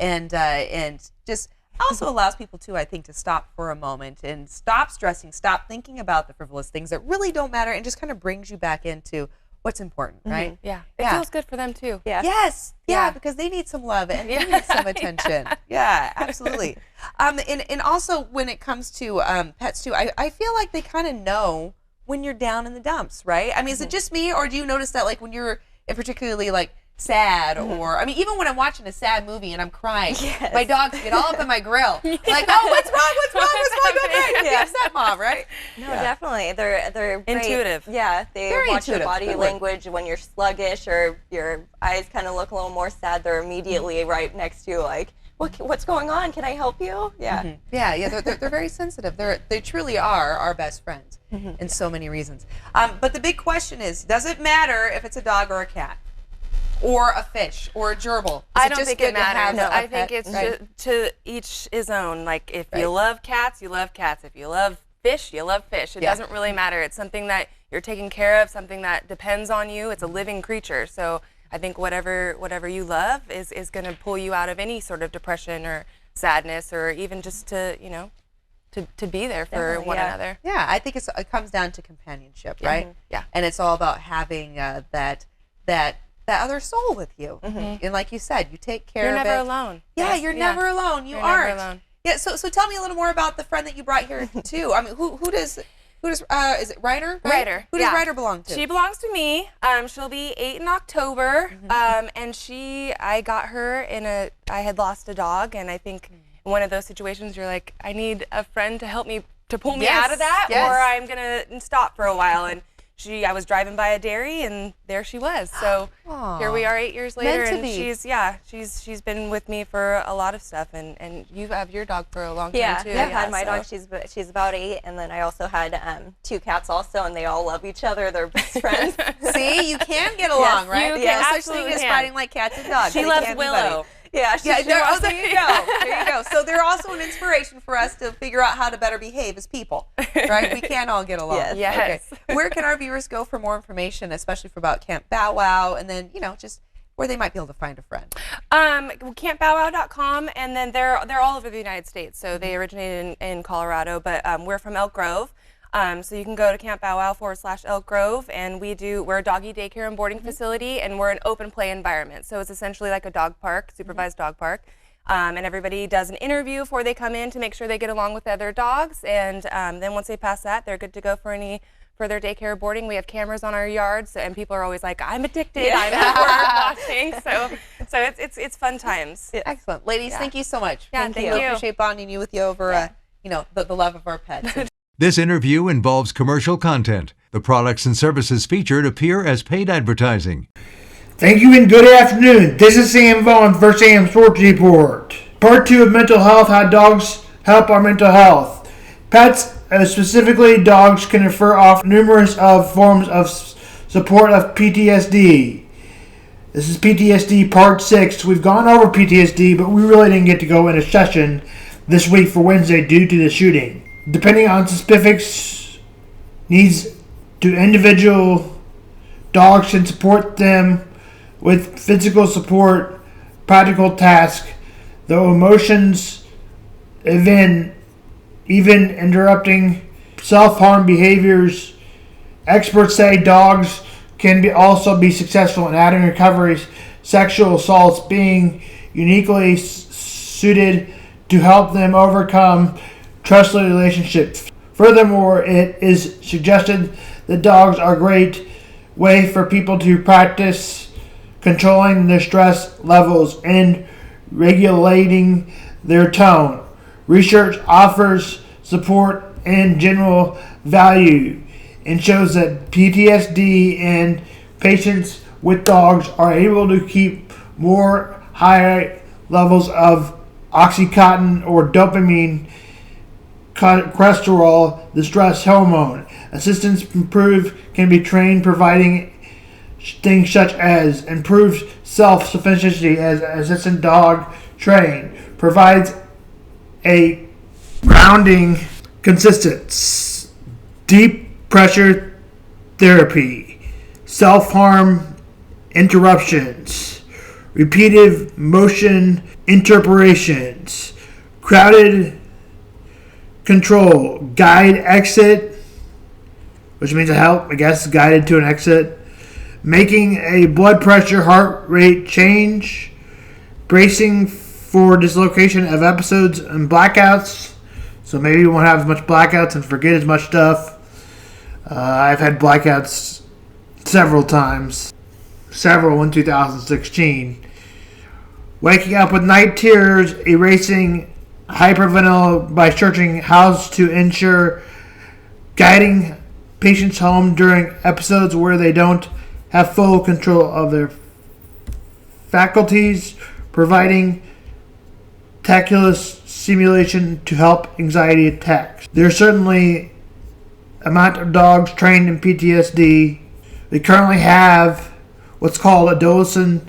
and just also allows people too, I think, to stop for a moment and stop stressing, stop thinking about the frivolous things that really don't matter, and just kind of brings you back into what's important, right? Yeah. It feels good for them too. Yeah. Yes. Yeah, because they need some love and they need some attention. Yeah, absolutely. And also when it comes to pets too, I feel like they kind of know when you're down in the dumps, right? I mean, is it just me, or do you notice that like when you're particularly like sad, or I mean, even when I'm watching a sad movie and I'm crying, my dogs get all up in my grill, like, oh, what's wrong? Okay, yes, that mom, right? No, definitely. They're great. Intuitive. Yeah, they Very watch your intuitive. body language when you're sluggish or your eyes kind of look a little more sad. They're immediately right next to you, like, what's going on? Can I help you? Yeah. Yeah. They're very sensitive. They truly are our best friends in so many reasons. But the big question is, does it matter if it's a dog or a cat? Or a fish, or a gerbil? I don't think it matters. No, I think it's just to each his own. Like, if you love cats, you love cats. If you love fish, you love fish. It doesn't really matter. It's something that you're taking care of, something that depends on you. It's a living creature. So I think whatever you love is going to pull you out of any sort of depression or sadness, or even just to, to be there for one another. Yeah, I think it comes down to companionship, right? Yeah. And it's all about having that other soul with you. And like you said, you take care of it. You're never alone. Yeah, you're never alone. You're never aren't. alone. Yeah, so tell me a little more about the friend that you brought here too. I mean, who does is it Ryder? Right? Ryder. Who does Ryder belong to? She belongs to me. She'll be 8 in October. And I got her I had lost a dog, and I think in one of those situations you're like, I need a friend to help me, to pull me out of that, or I'm gonna stop for a while. And I was driving by a dairy, and there she was. So here we are 8 years later, and she's been with me for a lot of stuff. And you have your dog for a long time too. Yeah, I had my dog. She's about 8, and then I also had 2 cats also, and they all love each other. They're best friends. See, you can get along, right? You There's no such absolutely thing as can. fighting like cats and dogs. She They loves can't be Willow. buddies. Yeah, There you go. There you go. So they're also an inspiration for us to figure out how to better behave as people, right? We can't all get along. Yes. Okay. Where can our viewers go for more information, especially for about Camp Bow Wow, and then just where they might be able to find a friend? CampBowWow.com, and then they're all over the United States. So they originated in Colorado, but we're from Elk Grove. So you can go to Camp Bow Wow /Elk Grove, and we're a doggy daycare and boarding facility, and we're an open play environment. So it's essentially like a dog park, supervised dog park. And everybody does an interview before they come in to make sure they get along with other dogs. And then once they pass that, they're good to go for any further daycare or boarding. We have cameras on our yards, and people are always like, I'm addicted, I'm at work watching. So it's fun times. Excellent. Ladies, thank you so much. Yeah, thank you. We appreciate bonding with you over, the love of our pets. This interview involves commercial content. The products and services featured appear as paid advertising. Thank you and good afternoon. This is Sam Vaughn for Sam Sports Report. Part 2 of mental health, how dogs help our mental health. Pets, specifically dogs, can refer off numerous of forms of support of PTSD. This is PTSD Part 6. We've gone over PTSD, but we really didn't get to go in a session this week for Wednesday due to the shooting. Depending on specifics needs to individual, dogs can support them with physical support, practical tasks, though emotions, even interrupting self-harm behaviors. Experts say dogs can also be successful in adding recoveries, sexual assaults being uniquely suited to help them overcome trustless relationships. Furthermore, it is suggested that dogs are a great way for people to practice controlling their stress levels and regulating their tone. Research offers support and general value and shows that PTSD and patients with dogs are able to keep more high levels of oxytocin or dopamine, cholesterol, the stress hormone. Assistance improve can be trained, providing things such as improved self-sufficiency as assistant dog train, provides a grounding consistent deep pressure therapy, self-harm interruptions, repetitive motion interpretations, crowded control, guide exit, which means a help, I guess, guided to an exit, making a blood pressure, heart rate change, bracing for dislocation of episodes and blackouts. So maybe you won't have as much blackouts and forget as much stuff. I've had blackouts several times. Several in 2016. Waking up with night terrors, erasing hyperventilation by searching house to ensure guiding patients home during episodes where they don't have full control of their faculties, providing tactile stimulation to help anxiety attacks. There's certainly amount of dogs trained in PTSD. They currently have what's called adolescent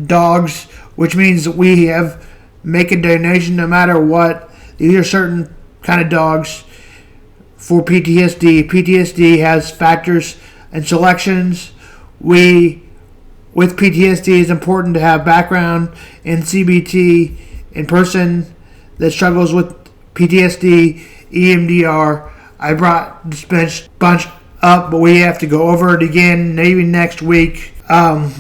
dogs, which means we have make a donation no matter what. These are certain kind of dogs for PTSD. PTSD has factors and selections. With PTSD, it's important to have background in CBT in person that struggles with PTSD, EMDR. I brought this bunch up, but we have to go over it again maybe next week.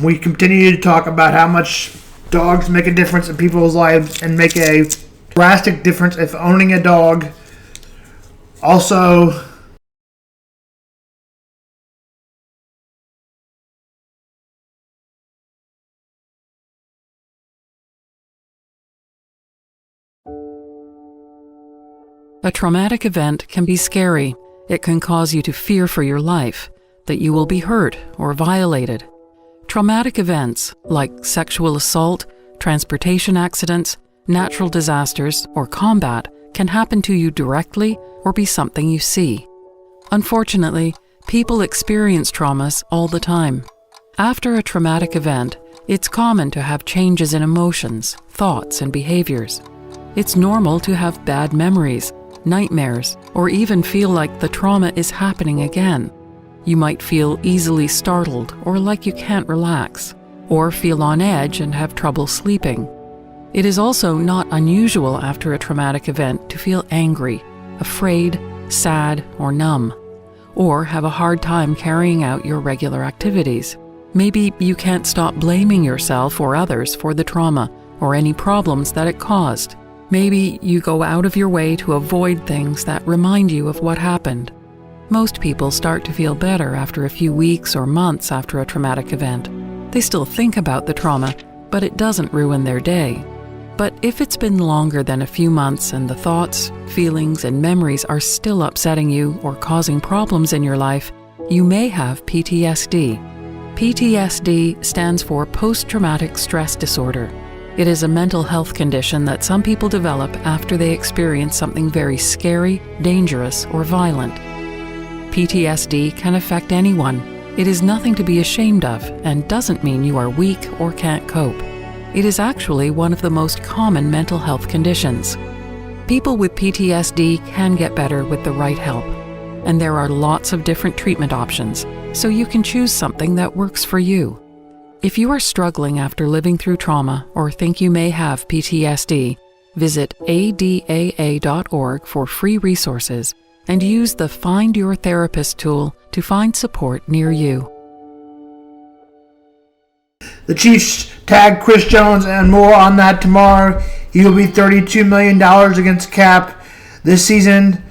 We continue to talk about how much dogs make a difference in people's lives and make a drastic difference if owning a dog. Also, a traumatic event can be scary. It can cause you to fear for your life, that you will be hurt or violated. Traumatic events like sexual assault, transportation accidents, natural disasters, or combat can happen to you directly or be something you see. Unfortunately, people experience traumas all the time. After a traumatic event, it's common to have changes in emotions, thoughts, and behaviors. It's normal to have bad memories, nightmares, or even feel like the trauma is happening again. You might feel easily startled or like you can't relax, or feel on edge and have trouble sleeping. It is also not unusual after a traumatic event to feel angry, afraid, sad, or numb, or have a hard time carrying out your regular activities. Maybe you can't stop blaming yourself or others for the trauma or any problems that it caused. Maybe you go out of your way to avoid things that remind you of what happened. Most people start to feel better after a few weeks or months after a traumatic event. They still think about the trauma, but it doesn't ruin their day. But if it's been longer than a few months and the thoughts, feelings, and memories are still upsetting you or causing problems in your life, you may have PTSD. PTSD stands for Post-Traumatic Stress Disorder. It is a mental health condition that some people develop after they experience something very scary, dangerous, or violent. PTSD can affect anyone. It is nothing to be ashamed of and doesn't mean you are weak or can't cope. It is actually one of the most common mental health conditions. People with PTSD can get better with the right help, and there are lots of different treatment options, so you can choose something that works for you. If you are struggling after living through trauma or think you may have PTSD, visit adaa.org for free resources and use the Find Your Therapist tool to find support near you. the Chiefs tag Chris Jones and more on that tomorrow. He will be $32 million against cap this season.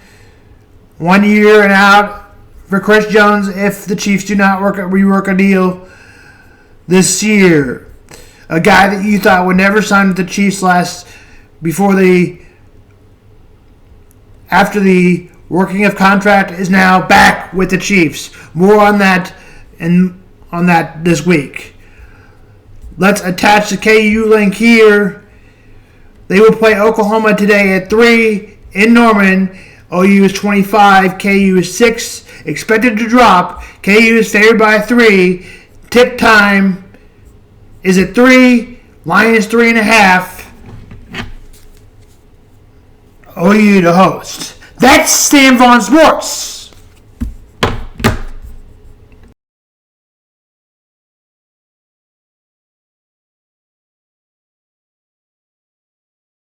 1 year and out for Chris Jones if the Chiefs do not rework a deal this year. A guy that you thought would never sign with the Chiefs after the working of contract is now back with the Chiefs. More on that this week. Let's attach the KU link here. They will play Oklahoma today at 3 in Norman. OU is 25, KU is 6. Expected to drop. KU is favored by 3. Tip time is at 3. Line is 3.5. OU to host. That's Stan Vaughn Sports.